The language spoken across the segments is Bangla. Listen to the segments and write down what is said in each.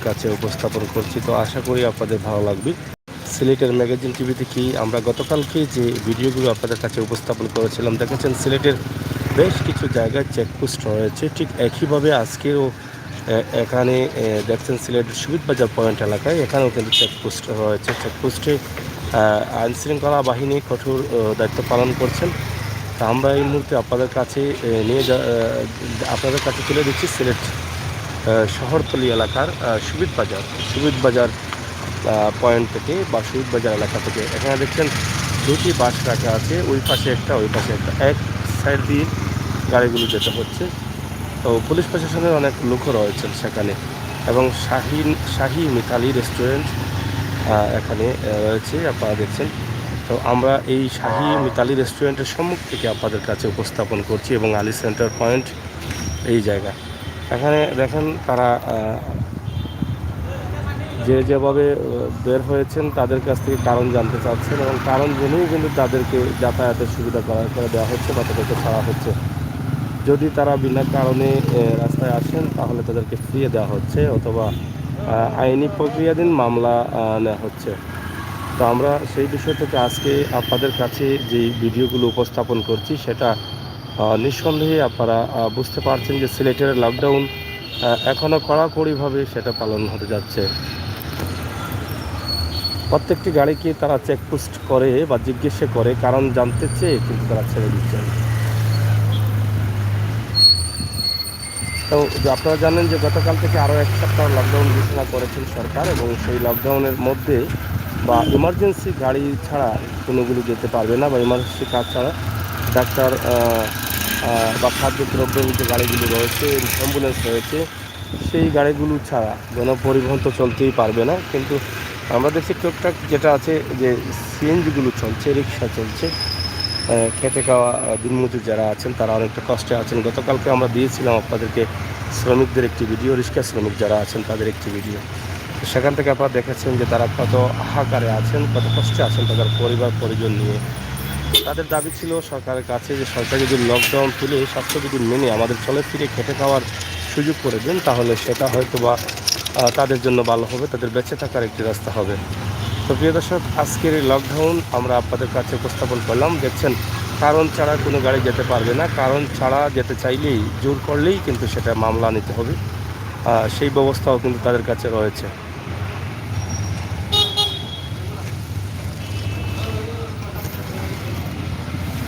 কাছে উপস্থাপন করছি। তো আশা করি আপনাদের ভালো লাগবে। সিলেটের ম্যাগাজিন টিভি থেকে আমরা গতকালকে যে ভিডিওগুলো আপনাদের কাছে উপস্থাপন করেছিলাম, দেখেছেন সিলেটের বেশ কিছু জায়গায় চেকপোস্ট রয়েছে। ঠিক একইভাবে আজকেও এখানে দেখছেন সিলেটের সুবিধবাজার পয়েন্ট এলাকায় এখানেও কিন্তু চেকপোস্ট রয়েছে। চেকপোস্টে আইনশৃঙ্খলা বাহিনী কঠোর দায়িত্ব পালন করছেন। তা আমরা এই মুহূর্তে আপনাদের কাছে আপনাদের কাছে তুলে দিচ্ছি সিলেট শহরতলি এলাকার সুবিধবাজার পয়েন্ট থেকে বা সুবিধবাজার এলাকা থেকে। এখানে দেখছেন দুটি বাস রাখা আছে, ওই পাশে একটা ওই পাশে একটা, এক সাইড দিয়ে গাড়িগুলো যেতে হচ্ছে। তো পুলিশ প্রশাসনের অনেক লোকও রয়েছেন সেখানে, এবং শাহি মিতালি রেস্টুরেন্ট এখানে রয়েছে, আপনারা দেখছেন। তো আমরা এই শাহি মিতালি রেস্টুরেন্টের সম্মুখ থেকে আপনাদের কাছে উপস্থাপন করছি, এবং আলী সেন্টার পয়েন্ট এই জায়গা। এখানে দেখেন তারা যেভাবে বের হয়েছেন তাদের কাছ থেকে কারণ জানতে চাচ্ছেন, এবং কারণ জেনেই কিন্তু তাদেরকে যাতায়াতের সুবিধা করে দেওয়া হচ্ছে বা তাদেরকে ছাড়া হচ্ছে। যদি তারা বিনা কারণে রাস্তায় আসেন তাহলে তাদেরকে ফিরিয়ে দেওয়া হচ্ছে, অথবা আইনি প্রক্রিয়াধীন মামলা নেওয়া হচ্ছে। তো আমরা সেই বিষয় থেকে আজকে আপনাদের কাছে যে ভিডিওগুলো উপস্থাপন করছি, সেটা নিঃসন্দেহে আপনারা বুঝতে পারছেন যে সিলেটের লকডাউন এখনও কড়াকড়িভাবে সেটা পালন হতে যাচ্ছে। প্রত্যেকটি গাড়িকে তারা চেকপোস্ট করে বা জিজ্ঞেস করে, কারণ জানতে চেয়ে কিন্তু তারা ছেড়ে দিচ্ছেন। তো আপনারা জানেন যে গতকাল থেকে আরও এক সপ্তাহ লকডাউন ঘোষণা করেছেন সরকার, এবং সেই লকডাউনের মধ্যে বা ইমার্জেন্সি গাড়ি ছাড়া কোনোগুলো যেতে পারবে না, বা ইমার্জেন্সি কাজ ছাড়া ডাক্তার বা খাদ্যদ্রব্যের যে গাড়িগুলো রয়েছে, অ্যাম্বুলেন্স রয়েছে, সেই গাড়িগুলো ছাড়া গণপরিবহন তো চলতেই পারবে না। কিন্তু আমরা দেখছি টুকটাক যেটা আছে, যে সিএনজিগুলো চলছে, রিক্সা চলছে, খেটে খাওয়া দিনমজুর যারা আছেন তারা অনেকটা কষ্টে আছেন। গতকালকে আমরা দিয়েছিলাম আপনাদেরকে শ্রমিকদের একটি ভিডিও, রিক্সা শ্রমিক যারা আছেন তাদের একটি ভিডিও। সেখান থেকে আপনারা দেখেছেন যে তারা কত হাহাকারে আছেন, কত কষ্টে আছেন তাদের পরিবার পরিজন নিয়ে। তাদের দাবি ছিল সরকারের কাছে যে সরকার যদি লকডাউন তুলে স্বাস্থ্যবিধি মেনে আমাদের চলে ফিরে খেটে খাওয়ার সুযোগ করে দেন, তাহলে সেটা হয়তো বা তাদের জন্য ভালো হবে, তাদের বেঁচে থাকার একটি রাস্তা হবে। তো প্রিয় দর্শক, আজকের এই লকডাউন আমরা আপনাদের কাছে উপস্থাপন করলাম। দেখছেন কারণ ছাড়া কোনো গাড়ি যেতে পারবে না, কারণ ছাড়া যেতে চাইলেই জোর করলেই কিন্তু সেটা মামলা নিতে হবে, সেই ব্যবস্থাও কিন্তু তাদের কাছে রয়েছে।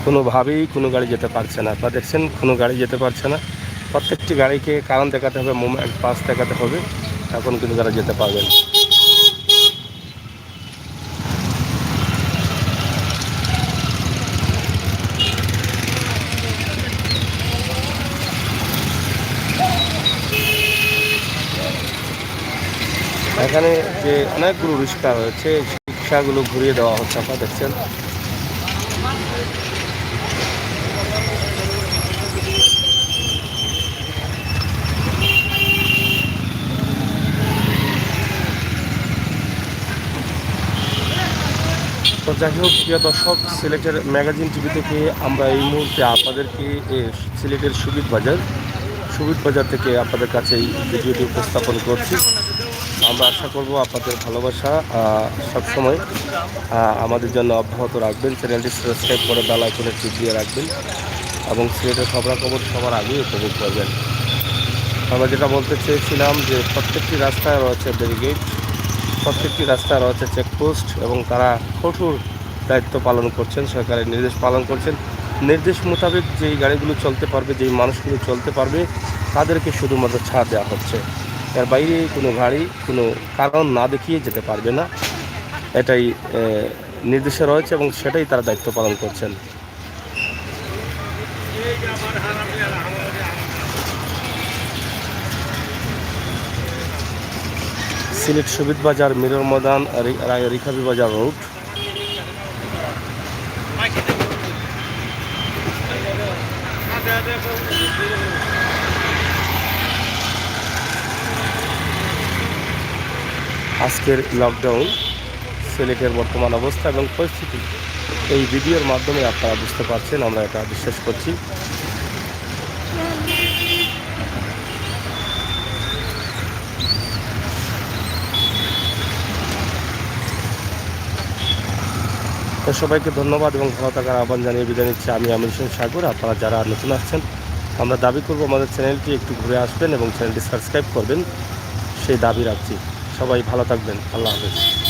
কোনোভাবেই কোনো গাড়ি যেতে পারছে না, আপনারা দেখছেন কোনো গাড়ি যেতে পারছে না। প্রত্যেকটি গাড়িকে কারণ দেখাতে হবে, মুভমেন্ট পাস দেখাতে হবে, এখন কিন্তু তারা যেতে পারবে না। এখানে যে অনেকগুলো রিক্সা রয়েছে, রিক্সাগুলো ঘুরিয়ে দেওয়া হচ্ছে, আপনারা দেখছেন। তো যাই হোক, প্রিয় দর্শক, সিলেটের ম্যাগাজিন টিভি থেকে আমরা এই মুহূর্তে আপনাদেরকে সিলেটের সুবিধবাজার থেকে আপনাদের কাছে এই ভিডিওটি উপস্থাপন করছি। আমরা আশা করব আপনাদের ভালোবাসা সবসময় আমাদের জন্য অব্যাহত রাখবেন। চ্যানেলটি সাবস্ক্রাইব করে বেল আইকনে টিপ দিয়ে রাখবেন, এবং সিলেটের খবরাখবর সবার আগেই উপভোগ করবেন। আমরা যেটা বলতে চেয়েছিলাম যে প্রত্যেকটি রাস্তায় রয়েছে ব্যারিকেড, প্রত্যেকটি রাস্তায় রয়েছে চেকপোস্ট, এবং তারা কঠোর দায়িত্ব পালন করছেন, সরকারের নির্দেশ পালন করছেন। নির্দেশ মোতাবেক যেই গাড়িগুলো চলতে পারবে, যেই মানুষগুলো চলতে পারবে, তাদেরকে শুধুমাত্র ছাড় দেওয়া হচ্ছে। এর বাইরে কোনো গাড়ি কোনো কারণ না দেখিয়ে যেতে পারবে না, এটাই নির্দেশে রয়েছে, এবং সেটাই তারা দায়িত্ব পালন করছেন। সিলেট সুবিধবাজার, মিরর ময়দান, রিখাবি বাজার রোড। আজকের লকডাউন, সিলেটের বর্তমান অবস্থা এবং পরিস্থিতি এই ভিডিওর মাধ্যমে আপনারা বুঝতে পারছেন, আমরা এটা বিশ্বাস করছি। তো সবাইকে ধন্যবাদ এবং ভালো থাকার আহ্বান জানিয়ে বিদায় নিচ্ছি। আমি আমির হোসেন সাগর। আপনারা যারা নতুন আসছেন, আমরা দাবি করব আমাদের চ্যানেলটি একটু ঘুরে আসবেন এবং চ্যানেলটি সাবস্ক্রাইব করবেন, সেই দাবি রাখছি। সবাই ভালো থাকবেন। আল্লাহ হাফেজ।